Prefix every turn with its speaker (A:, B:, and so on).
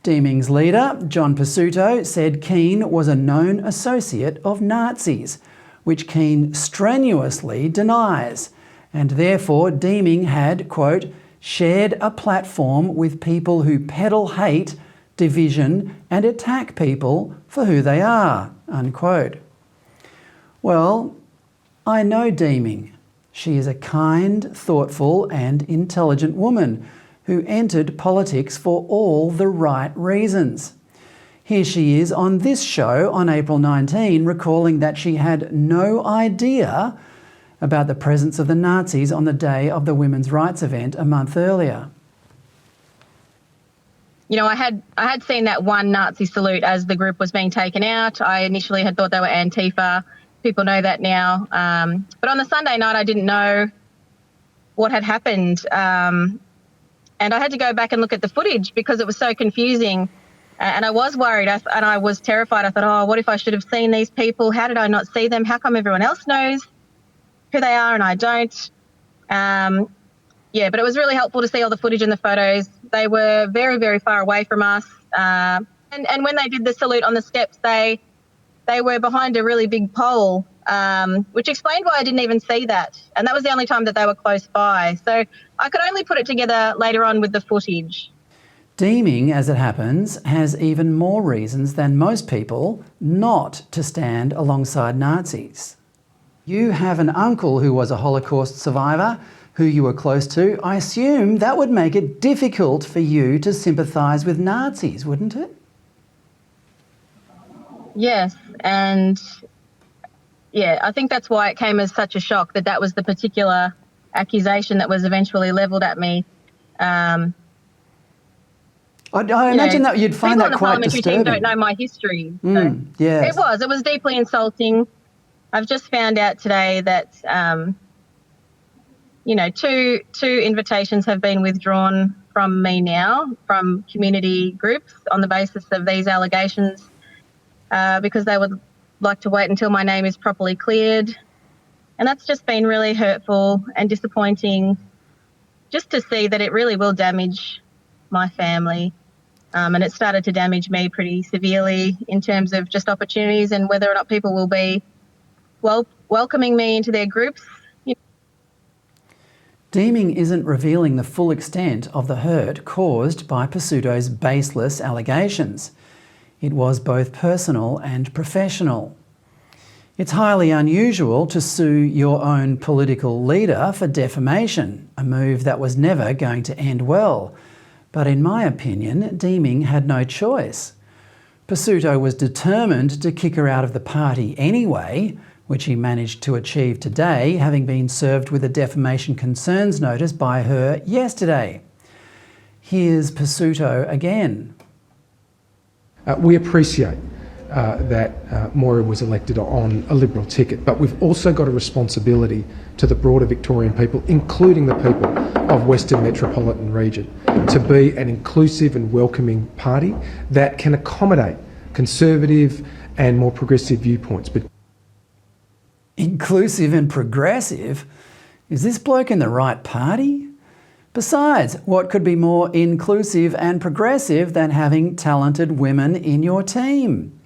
A: Deeming's leader, John Pesutto, said Keane was a known associate of Nazis, which Keane strenuously denies, and therefore Deeming had, quote, shared a platform with people who peddle hate, division and attack people for who they are, unquote. Well, I know Deeming. She is a kind, thoughtful and intelligent woman who entered politics for all the right reasons. Here she is on this show on April 19, recalling that she had no idea about the presence of the Nazis on the day of the women's rights event a month earlier.
B: You know, I had seen that one Nazi salute as the group was being taken out. I initially had thought they were Antifa. People know that now. But on the Sunday night, I didn't know what had happened. And I had to go back and look at the footage because it was so confusing. And I was worried and I was terrified. I thought, oh, what if I should have seen these people? How did I not see them? How come everyone else knows who they are and I don't? Yeah, but it was really helpful to see all the footage and the photos. They were very, very far away from us. And when they did the salute on the steps, they were behind a really big pole, which explained why I didn't even see that. And that was the only time that they were close by. So I could only put it together later on with the footage.
A: Deeming, as it happens, has even more reasons than most people not to stand alongside Nazis. You have an uncle who was a Holocaust survivor who you were close to. I assume that would make it difficult for you to sympathise with Nazis, wouldn't it?
B: Yes, and yeah, I think that's why it came as such a shock that was the particular accusation that was eventually levelled at me. I
A: imagine that you'd find that quite disturbing.
B: People on the parliamentary team don't know my history. So
A: yes.
B: It was deeply insulting. I've just found out today that, you know, two invitations have been withdrawn from me now, from community groups on the basis of these allegations, because they would like to wait until my name is properly cleared. And that's just been really hurtful and disappointing, just to see that it really will damage my family. And it started to damage me pretty severely in terms of just opportunities and whether or not people will be welcoming me into their groups.
A: Deeming isn't revealing the full extent of the hurt caused by Pesutto's baseless allegations. It was both personal and professional. It's highly unusual to sue your own political leader for defamation, a move that was never going to end well. But in my opinion, Deeming had no choice. Pesutto was determined to kick her out of the party anyway, which he managed to achieve today, having been served with a defamation concerns notice by her yesterday. Here's Pesutto again.
C: We appreciate that Moira was elected on a Liberal ticket, but we've also got a responsibility to the broader Victorian people, including the people of Western Metropolitan Region, to be an inclusive and welcoming party that can accommodate conservative and more progressive viewpoints. But
A: inclusive and progressive? Is this bloke in the right party? Besides, what could be more inclusive and progressive than having talented women in your team?